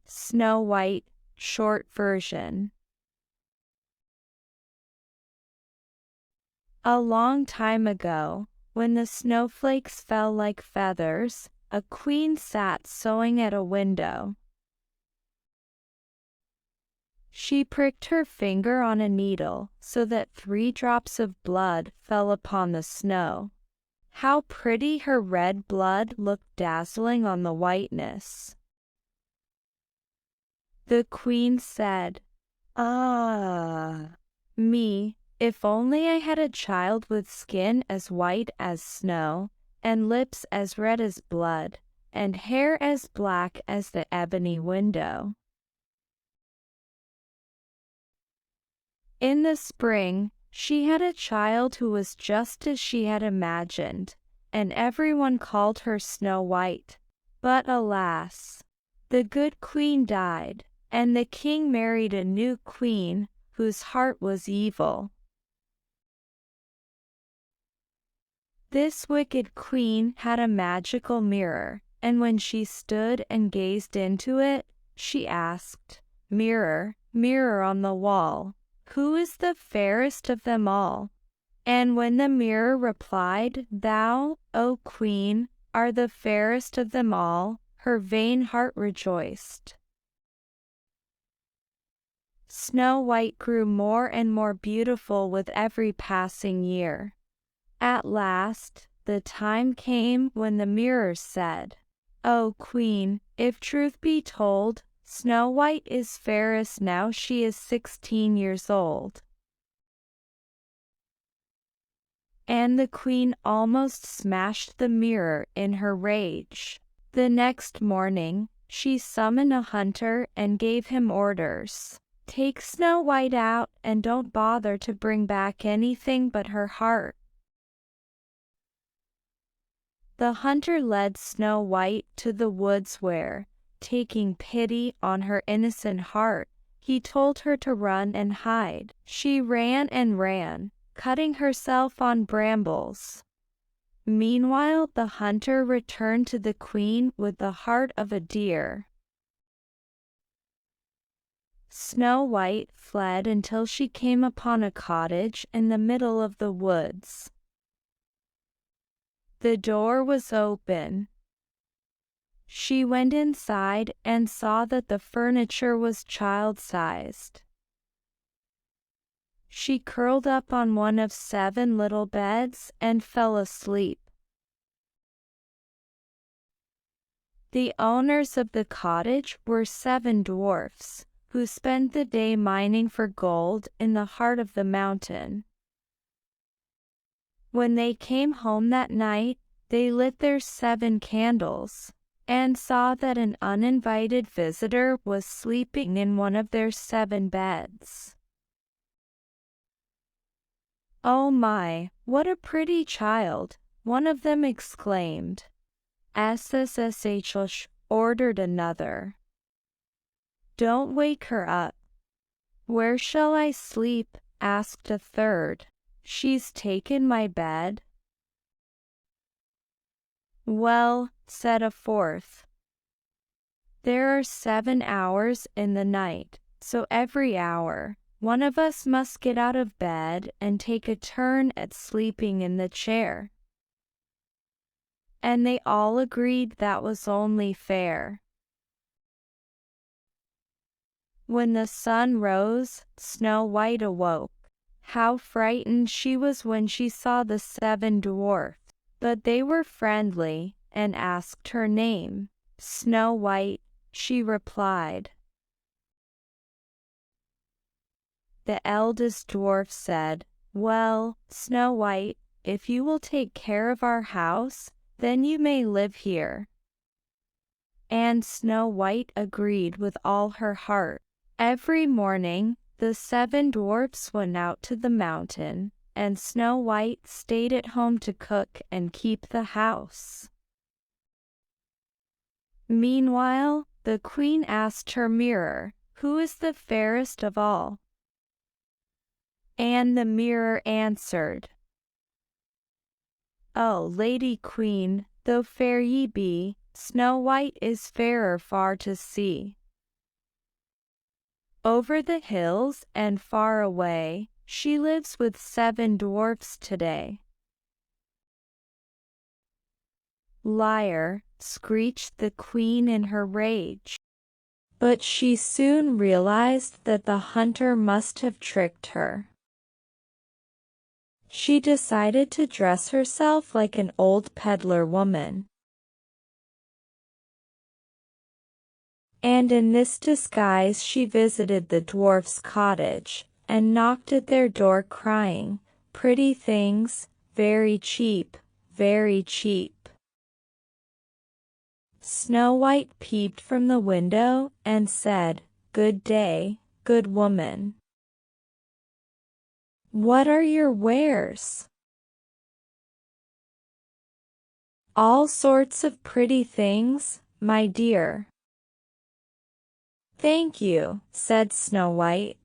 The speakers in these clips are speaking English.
Snow White, short version. A long time ago, when the snowflakes fell like feathers, a queen sat sewing at a window. She pricked her finger on a needle so that 3 drops of blood fell upon the snow. How pretty her red blood looked dazzling on the whiteness. The queen said, "Ah, me, if only I had a child with skin as white as snow, and lips as red as blood, and hair as black as the ebony window." In the spring, she had a child who was just as she had imagined, and everyone called her Snow White. But alas, the good queen died, and the king married a new queen whose heart was evil. This wicked queen had a magical mirror, and when she stood and gazed into it, she asked, "Mirror, mirror on the wall, who is the fairest of them all?" And when the mirror replied, "Thou, O queen, are the fairest of them all," her vain heart rejoiced. Snow White grew more and more beautiful with every passing year. At last, the time came when the mirror said, "O queen, if truth be told, Snow White is fairest now she is 16 years old." And the queen almost smashed the mirror in her rage. The next morning, she summoned a hunter and gave him orders. "Take Snow White out and don't bother to bring back anything but her heart." The hunter led Snow White to the woods where, taking pity on her innocent heart, he told her to run and hide. She ran and ran, cutting herself on brambles. Meanwhile, the hunter returned to the queen with the heart of a deer. Snow White fled until she came upon a cottage in the middle of the woods. The door was open. She went inside and saw that the furniture was child-sized. She curled up on one of 7 little beds and fell asleep. The owners of the cottage were 7 dwarfs, who spent the day mining for gold in the heart of the mountain. When they came home that night, they lit their 7 candles, and saw that an uninvited visitor was sleeping in one of their 7 beds. "Oh my, what a pretty child!" one of them exclaimed. "SSSH," ordered another. "Don't wake her up." "Where shall I sleep?" asked a third. "She's taken my bed." "Well," said a fourth, "there are 7 hours in the night, so every hour, one of us must get out of bed and take a turn at sleeping in the chair." And they all agreed that was only fair. When the sun rose, Snow White awoke. How frightened she was when she saw the 7 dwarfs, but they were friendly, and asked her name. "Snow White," she replied. The eldest dwarf said, "Well, Snow White, if you will take care of our house, then you may live here." And Snow White agreed with all her heart. Every morning, the 7 dwarfs went out to the mountain, and Snow White stayed at home to cook and keep the house. Meanwhile, the queen asked her mirror, "Who is the fairest of all?" And the mirror answered, "O Lady Queen, though fair ye be, Snow White is fairer far to see." Over the hills and far away, she lives with 7 dwarfs today. Liar, screeched the queen in her rage. But she soon realized that the hunter must have tricked her. She decided to dress herself like an old peddler woman. And in this disguise she visited the dwarf's cottage, and knocked at their door crying, "Pretty things, very cheap, very cheap." Snow White peeped from the window and said, "Good day, good woman. What are your wares?" "All sorts of pretty things, my dear." "Thank you," said Snow White.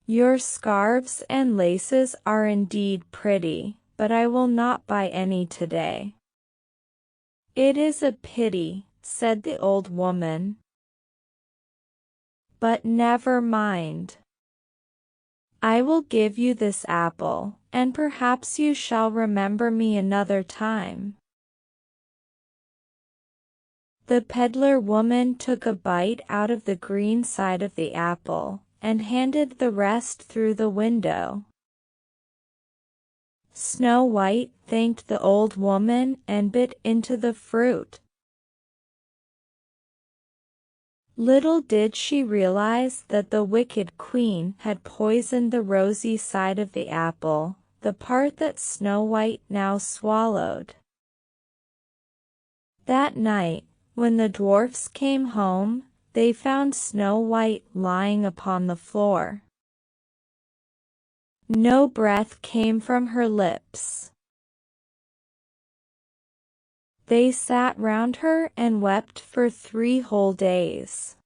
"Your scarves and laces are indeed pretty, but I will not buy any today." "It is a pity," said the old woman. "But never mind. I will give you this apple, and perhaps you shall remember me another time." The peddler woman took a bite out of the green side of the apple, and handed the rest through the window. Snow White thanked the old woman and bit into the fruit. Little did she realize that the wicked queen had poisoned the rosy side of the apple, the part that Snow White now swallowed. That night, when the dwarfs came home, they found Snow White lying upon the floor. No breath came from her lips. They sat round her and wept for 3 whole days.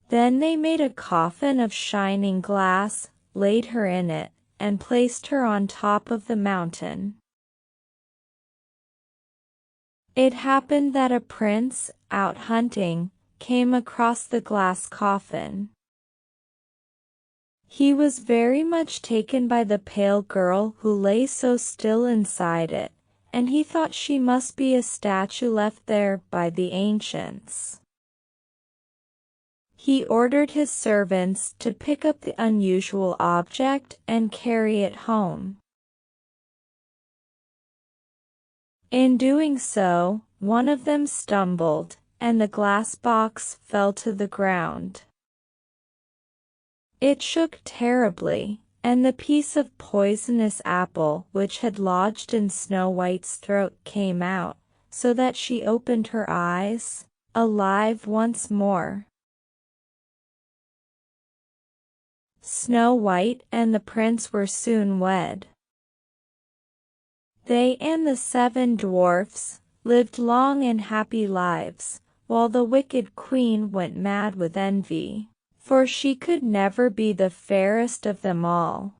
Then they made a coffin of shining glass, laid her in it, and placed her on top of the mountain. It happened that a prince, out hunting, came across the glass coffin. He was very much taken by the pale girl who lay so still inside it, and he thought she must be a statue left there by the ancients. He ordered his servants to pick up the unusual object and carry it home. In doing so, one of them stumbled, and the glass box fell to the ground. It shook terribly, and the piece of poisonous apple which had lodged in Snow White's throat came out, so that she opened her eyes, alive once more. Snow White and the prince were soon wed. They and the 7 dwarfs lived long and happy lives, while the wicked queen went mad with envy, for she could never be the fairest of them all.